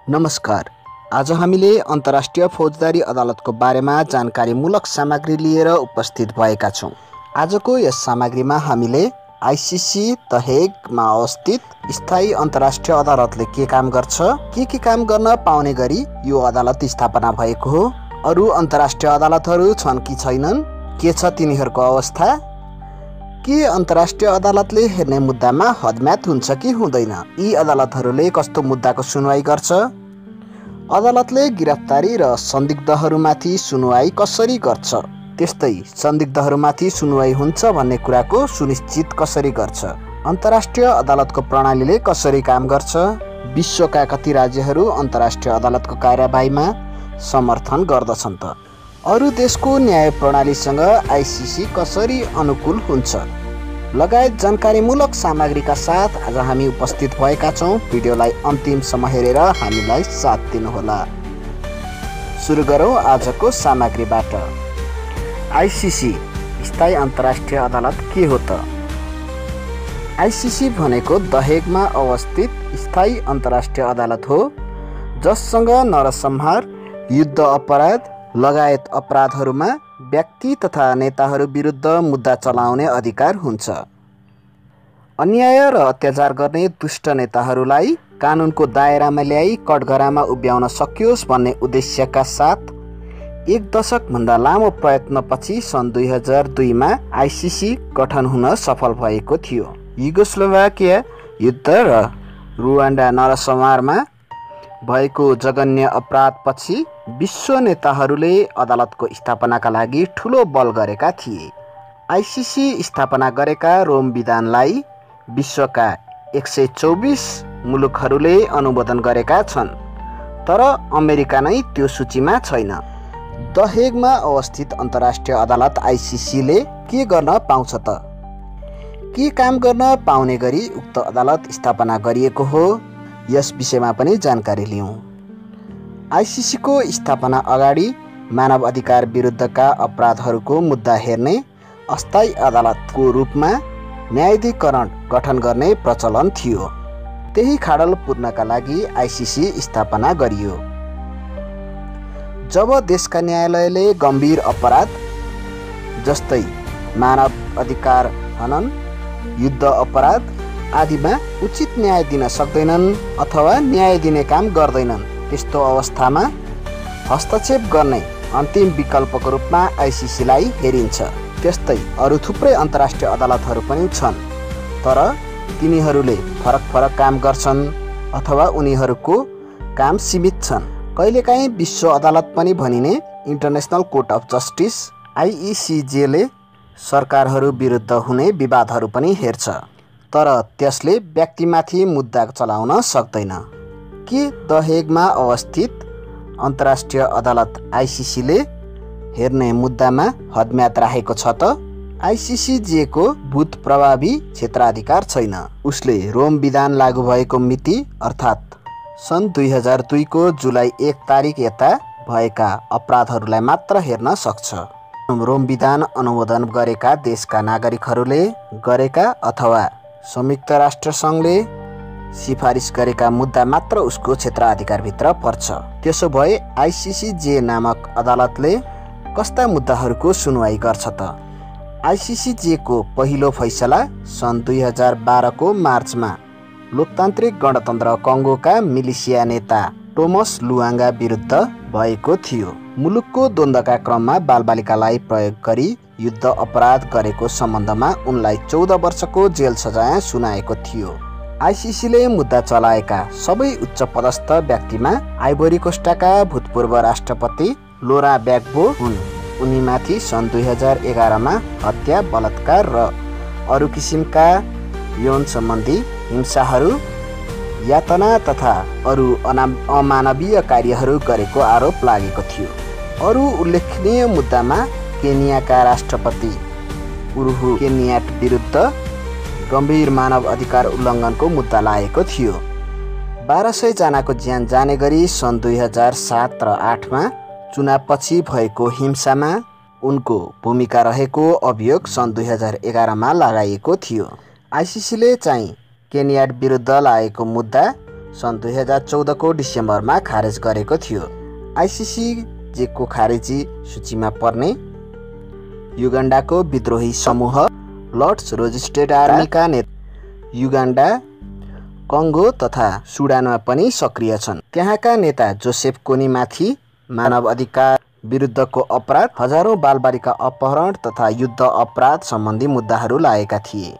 नमस्कार। आज हामीले अन्तर्राष्ट्रिय फौजदारी अदालतको बारेमा जानकारीमूलक सामग्री लिएर उपस्थित भएका छौँ। आजको यस सामग्रीमा हामीले आईसीसी द हेगमा अवस्थित स्थायी अन्तर्राष्ट्रिय अदालतले के काम गर्छ, के काम गर्न पाउने गरी यो अदालत स्थापना भएको हो, अरू अन्तर्राष्ट्रिय अदालतहरू छन् कि छैनन्, के छ तिनीहरूको अवस्था, के अन्तर्राष्ट्रिय अदालतले हेर्ने मुद्दामा हदम्याद हुन्छ कि हुँदैन, यी अदालतहरूले कस्तो मुद्दाको सुनवाई गर्छ, अदालतले गिरफ्तारी र संदिग्धहरूमाथि सुनवाई कसरी गर्छ, त्यस्तै संदिग्धहरूमाथि सुनवाई हुन्छ भन्ने कुराको सुनिश्चित कसरी गर्छ, अन्तर्राष्ट्रिय अदालतको प्रणालीले कसरी काम गर्छ, विश्वका कति राज्यहरू अन्तर्राष्ट्रिय अदालतको कार्यवाहीमा समर्थन गर्दछन् त, अरू देशको न्याय प्रणालीसँग आईसीसी कसरी अनुकूल हुन्छ लगायत जानकारीमूलक सामग्रीका साथ आज हामी उपस्थित भएका छौँ। भिडियोलाई अन्तिमसम्म हेरेर हामीलाई साथ दिनुहोला। सुरु गरौँ आजको सामग्रीबाट। आईसीसी स्थायी अन्तर्राष्ट्रिय अदालत के हो त? आईसीसी भनेको द हेगमा अवस्थित स्थायी अन्तर्राष्ट्रिय अदालत हो, जससँग नरसंहार, युद्ध अपराध लगायत अपराधहरूमा व्यक्ति तथा नेताहरू विरुद्ध मुद्दा चलाउने अधिकार हुन्छ। अन्याय र अत्याचार गर्ने दुष्ट नेताहरूलाई कानुनको दायरामा ल्याई कठघरामा उभ्याउन सकियोस् भन्ने उद्देश्यका साथ एक दशकभन्दा लामो प्रयत्नपछि सन् 2002 मा आईसीसी गठन हुन सफल भएको थियो। युगोस्लोभाकिया युद्ध र रुवान्डा नरसंहारमा भएको जघन्य अपराधपछि विश्व नेताहरूले अदालतको स्थापनाका लागि ठूलो बल गरेका थिए। आईसीसी स्थापना गरेका रोम विधानलाई विश्वका 124 मुलुकहरूले अनुमोदन गरेका छन्, तर अमेरिका नै त्यो सूचीमा छैन। द हेगमा अवस्थित अन्तर्राष्ट्रिय अदालत आईसीसीले के गर्न पाउँछ त? के काम गर्न पाउने गरी उक्त अदालत स्थापना गरिएको हो, यस विषयमा पनि जानकारी लियौँ। आईसीसीको स्थापना अगाडि मानव अधिकार विरुद्धका अपराधहरूको मुद्दा हेर्ने अस्थायी अदालतको रूपमा न्यायाधिकरण गठन गर्ने प्रचलन थियो। त्यही खाडल पुर्नका लागि आईसीसी स्थापना गरियो। जब देशका न्यायालयले गम्भीर अपराध जस्तै मानव अधिकार हनन, युद्ध अपराध आदिमा उचित न्याय दिन सक्दैनन् अथवा न्याय दिने काम गर्दैनन्, त्यस्तो अवस्थामा हस्तक्षेप गर्ने अन्तिम विकल्पको रूपमा आईसीसीलाई हेरिन्छ। त्यस्तै अरू थुप्रै अन्तर्राष्ट्रिय अदालतहरू पनि छन्, तर तिनीहरूले फरक काम गर्छन् अथवा उनीहरूको काम सीमित छन्। कहिलेकाहीँ विश्व अदालत पनि भनिने इन्टरनेसनल कोर्ट अफ जस्टिस आईईसीजेले सरकारहरू विरुद्ध हुने विवादहरू पनि हेर्छ, तर त्यसले व्यक्तिमाथि मुद्दा चलाउन सक्दैन। के द हेगमा अवस्थित अन्तर्राष्ट्रिय अदालत आईसीसीले हेर्ने मुद्दामा हदम्याद राखेको छ त? आईसीसीजेको भूत प्रभावी क्षेत्राधिकार छैन। उसले रोम विधान लागू भएको मिति अर्थात् सन् 2002 को जुलाई 1 तारिक यता भएका अपराधहरूलाई मात्र हेर्न सक्छ। रोम विधान अनुमोदन गरेका देशका नागरिकहरूले गरेका अथवा संयुक्त राष्ट्र सङ्घले सिफारिस गरेका मुद्दा मात्र उसको क्षेत्राधिकारभित्र पर्छ। त्यसो भए आईसीसीजे नामक अदालतले कस्ता मुद्दाहरूको सुनवाई गर्छ त? आईसीसीजेको पहिलो फैसला सन् 2012 को मार्चमा लोकतान्त्रिक गणतन्त्र कङ्गोका मिलिसिया नेता टोमस लुआङ्गा विरुद्ध भएको थियो। मुलुकको द्वन्द्वका क्रममा बालबालिकालाई प्रयोग गरी युद्ध अपराध गरेको सम्बन्धमा उनलाई 14 वर्षको जेल सजाय सुनाएको थियो। आईसीसीले मुद्दा चलाएका सबै उच्च पदस्थ व्यक्तिमा आइभोरी कोस्टाका भूतपूर्व राष्ट्रपति लोरा ब्याग्बो हुन्। उनीमाथि सन् 2011 मा हत्या, बलात्कार र अरू किसिमका यौन सम्बन्धी हिंसाहरू, यातना तथा अरू अमानवीय कार्यहरू गरेको आरोप लागेको थियो। अरू उल्लेखनीय मुद्दामा केनियाका राष्ट्रपति उरुहु केन्याट विरुद्ध गम्भीर मानव अधिकार उल्लङ्घनको मुद्दा लागेको थियो। 1200 जनाको ज्यान जाने गरी सन् 2007 र 8 मा चुनावपछि भएको हिंसामा उनको भूमिका रहेको अभियोग सन् 2011 मा लगाइएको थियो। आईसीसीले चाहिँ केन्याट विरुद्ध लागेको मुद्दा सन् 2014 को डिसेम्बरमा खारेज गरेको थियो। आइसिसी जेको खारेजी सूचीमा पर्ने युगान्डाको विद्रोही समूह लर्ड्स रेजिस्टेड आर्मीका नेता युगान्डा, कङ्गो तथा सुडानमा पनि सक्रिय छन्। त्यहाँका नेता जोसेफ कोनीमाथि मानव अधिकार विरुद्धको अपराध, हजारौं बालबालिका अपहरण तथा युद्ध अपराध सम्बन्धी मुद्दाहरू लागेका थिए।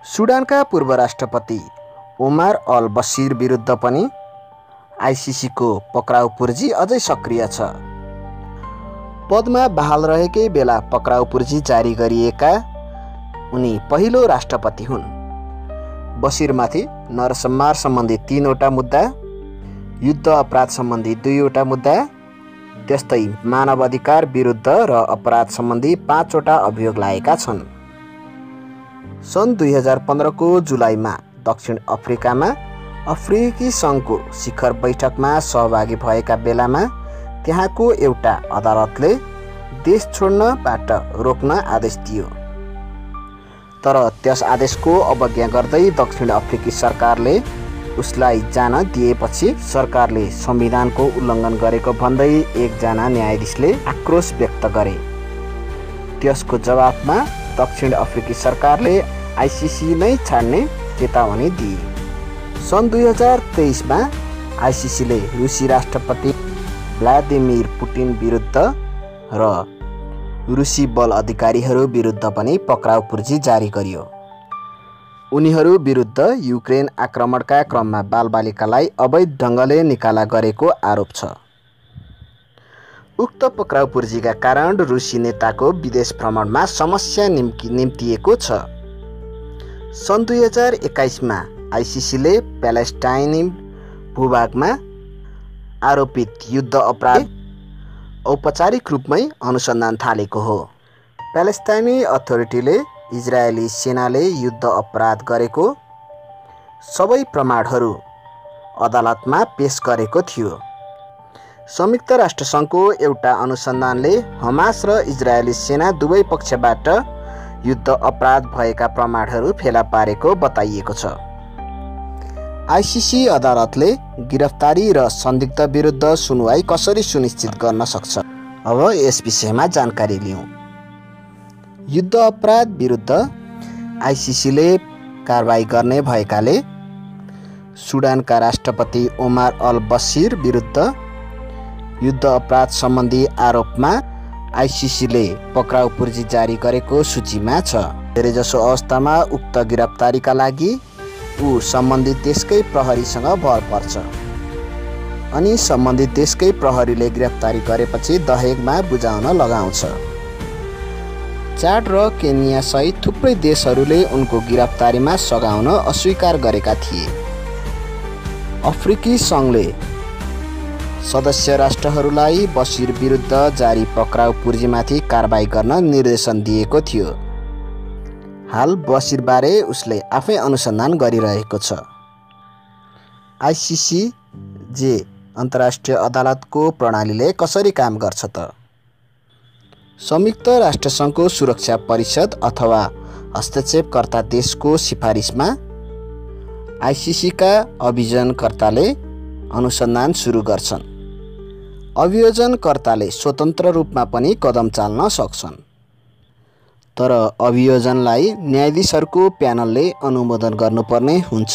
सुडानका पूर्व राष्ट्रपति ओमार अल बसिर विरुद्ध पनि आइसिसीको पक्राउ पूर्जी अझै सक्रिय छ। पदमा बहाल रहेकै बेला पक्राउ पूर्जी जारी गरिएका उनी पहिलो राष्ट्रपति हुन्। बसिरमाथि नरसंहार सम्बन्धी 3 वटा मुद्दा, युद्ध अपराध सम्बन्धी 2 वटा मुद्दा, त्यस्तै मानव अधिकार विरुद्ध र अपराध सम्बन्धी 5 वटा अभियोग लागेका छन्। सन् 2015 को जुलाईमा दक्षिण अफ्रिकामा अफ्रिकी सङ्घको शिखर बैठकमा सहभागी भएका बेलामा त्यहाँको एउटा अदालतले देश छोड्नबाट रोक्न आदेश दियो। तर त्यस आदेशको अवज्ञा गर्दै दक्षिण अफ्रिकी सरकारले उसलाई जान दिएपछि सरकारले संविधानको उल्लङ्घन गरेको भन्दै एकजना न्यायाधीशले आक्रोश व्यक्त गरे। त्यसको जवाफमा दक्षिण अफ्रिकी सरकारले आइसिसी नै छाड्ने चेतावनी दिए। सन् 2023 मा आइसिसीले रुसी राष्ट्रपति भ्लादिमिर पुटिन विरुद्ध र रुसी बल अधिकारीहरू विरुद्ध पनि पक्राउ पूर्जी जारी गरियो। उनीहरू विरुद्ध युक्रेन आक्रमणका क्रममा बालबालिकालाई अवैध ढङ्गले निकाला गरेको आरोप छ। उक्त पक्राउ पूर्जीका कारण रुसी नेताको विदेश भ्रमणमा समस्या निम्तिएको छ। सन् 2021 मा आइसिसीले प्यालेस्टाइनी भूभागमा आरोपित युद्ध अपराध औपचारिक रूपमै अनुसन्धान थालेको हो। प्यालेस्टाइनी अथोरिटीले इजरायली सेनाले युद्ध अपराध गरेको सबै प्रमाणहरू अदालतमा पेश गरेको थियो। संयुक्त राष्ट्रसङ्घको एउटा अनुसन्धानले हमास र इजरायली सेना दुवै पक्षबाट युद्ध अपराध भएका प्रमाणहरू फेला पारेको बताइएको छ। आइसिसी अदालतले गिरफ्तारी र संदिग्ध विरुद्ध सुनुवाई कसरी सुनिश्चित गर्न सक्छ? अब यस विषयमा जानकारी लिउँ। युद्ध अपराध विरुद्ध आइसिसीले कारबाही गर्ने भएकाले सुडानका राष्ट्रपति ओमार अल बसिर विरुद्ध युद्ध अपराध सम्बन्धी आरोपमा आइसिसीले पक्राउ पूर्जी जारी गरेको सूचीमा छ। धेरैजसो अवस्थामा उक्त गिरफ्तारीका लागि ऊ सम्बन्धित देशकै प्रहरीसँग भर पर्छ अनि सम्बन्धित देशकै प्रहरीले गिरफ्तारी गरेपछि दहेगमा बुझाउन लगाउँछ। चाड र केन्या सहित थुप्रै देशहरूले उनको गिरफ्तारीमा सघाउन अस्वीकार गरेका थिए। अफ्रिकी सङ्घले सदस्य राष्ट्रहरूलाई बसिर विरुद्ध जारी पक्राउ पूर्जीमाथि कारबाही गर्न निर्देशन दिएको थियो। हाल बसिरबारे उसले आफै अनुसन्धान गरिरहेको छ। आइसिसी जे अन्तर्राष्ट्रिय अदालतको प्रणालीले कसरी काम गर्छ त? संयुक्त राष्ट्रसङ्घको सुरक्षा परिषद अथवा हस्तक्षेपकर्ता देशको सिफारिसमा आइसिसीका अभियोजनकर्ताले अनुसन्धान सुरु गर्छन्। अभियोजनकर्ताले स्वतन्त्र रूपमा पनि कदम चाल्न सक्छन्, तर अभियोजनलाई न्यायाधीशहरूको प्यानलले अनुमोदन गर्नुपर्ने हुन्छ।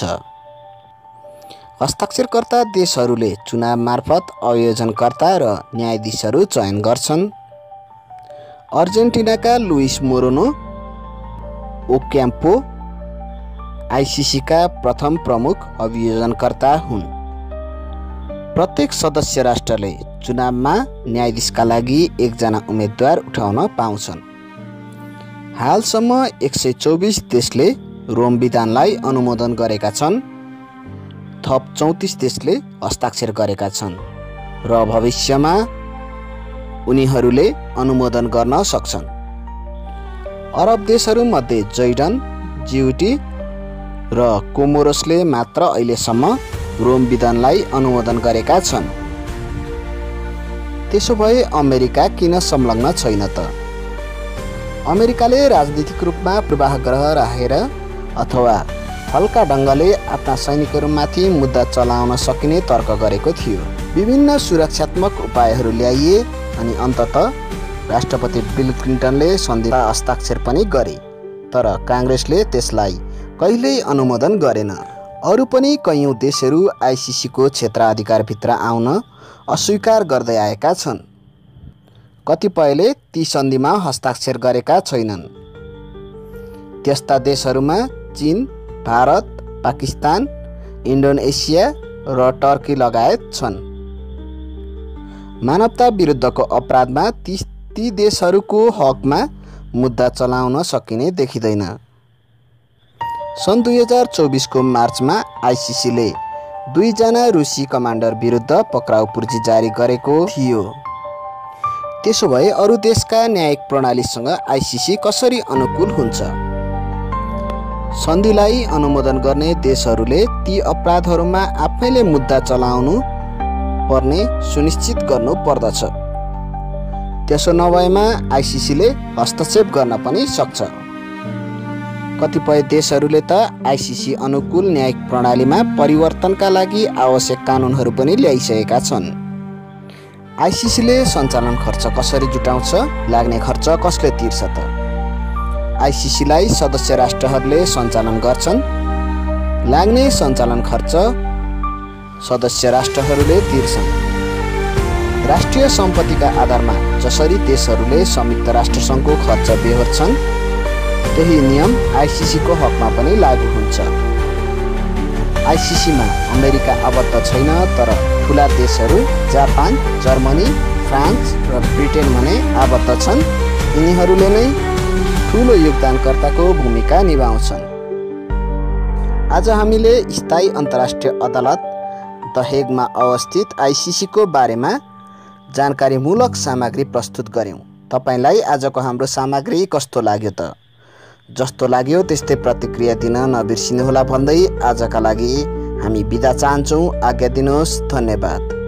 हस्ताक्षरकर्ता देशहरूले चुनाव मार्फत अभियोजनकर्ता र न्यायाधीशहरू चयन गर्छन्। अर्जेन्टिनाका लुइस मोरेनो ओक्याम्पो आइसिसीका प्रथम प्रमुख अभियोजनकर्ता हुन्। प्रत्येक सदस्य राष्ट्रले चुनावमा न्यायाधीशका लागि एकजना उम्मेदवार उठाउन पाउँछन्। हालसम्म 124 देशले रोम विधानलाई अनुमोदन गरेका छन्। थप 34 देशले हस्ताक्षर गरेका छन् र भविष्यमा उनीहरूले अनुमोदन गर्न सक्छन्। अरब देशहरूमध्ये जोर्डन, जिबुटी र कोमोरोसले मात्र अहिलेसम्म रोम विधानलाई अनुमोदन गरेका छन्। त्यसो भए अमेरिका किन संलग्न छैन त? अमेरिकाले राजनीतिक रूपमा पूर्वाग्रह राखेर अथवा हल्का ढङ्गले आफ्ना सैनिकहरूमाथि मुद्दा चलाउन सकिने तर्क गरेको थियो। विभिन्न सुरक्षात्मक उपायहरू ल्याइए अनि अन्ततः राष्ट्रपति बिल क्लिन्टनले सन्धिमा हस्ताक्षर पनि गरे, तर काङ्ग्रेसले त्यसलाई कहिल्यै अनुमोदन गरेन। अरू पनि कैयौँ देशहरू आइसिसीको क्षेत्राधिकारभित्र आउन अस्वीकार गर्दै आएका छन्। कतिपयले ती सन्धिमा हस्ताक्षर गरेका छैनन्। त्यस्ता देशहरूमा चीन, भारत, पाकिस्तान, इन्डोनेसिया र टर्की लगायत छन्। मानवता विरुद्धको अपराधमा ती देशहरूको हकमा मुद्दा चलाउन सकिने देखिँदैन। सन् 2024 को मार्चमा आइसिसीले 2 जना रुसी कमान्डर विरुद्ध पक्राउ पूर्जी जारी गरेको थियो। त्यसो भए अरू देशका न्यायिक प्रणालीसँग आइसिसी कसरी अनुकूल हुन्छ? सन्धिलाई अनुमोदन गर्ने देशहरूले ती अपराधहरूमा आफैले मुद्दा चलाउनु पर्ने सुनिश्चित गर्नु पर्दछ। त्यसो नभएमा आइसिसीले हस्तक्षेप गर्न पनि सक्छ। कतिपय देशहरूले त आइसिसी अनुकूल न्यायिक प्रणालीमा परिवर्तनका लागि आवश्यक कानुनहरू पनि ल्याइसकेका छन्। आइसिसीले सञ्चालन खर्च कसरी जुटाउँछ? लाग्ने खर्च कसले तिर्छ त? आइसिसीलाई सदस्य राष्ट्रहरूले सञ्चालन गर्छन्। लाग्ने सञ्चालन खर्च सदस्य राष्ट्रहरूले तिर्छन्। राष्ट्रिय सम्पत्तिका आधारमा जसरी देशहरूले संयुक्त राष्ट्रसङ्घको खर्च बेहोर्छन्, त्यही नियम आइसिसीको हकमा पनि लागू हुन्छ। आइसिसीमा अमेरिका आबद्ध छैन, तर ठुला देशहरू जापान, जर्मनी, फ्रान्स र ब्रिटेन भने आबद्ध छन्। यिनीहरूले नै ठुलो योगदानकर्ताको भूमिका निभाउँछन्। आज हामीले स्थायी अन्तर्राष्ट्रिय अदालत द हेगमा अवस्थित आइसिसीको बारेमा जानकारीमूलक सामग्री प्रस्तुत गर्यौं। तपाईलाई आजको हाम्रो सामग्री कस्तो लाग्यो त? जस्तो लाग्यो त्यस्तै प्रतिक्रिया दिन नबिर्सिनुहोला भन्दै आजका लागि हामी बिदा चाहन्छौँ। आज्ञा दिनुहोस्। धन्यवाद।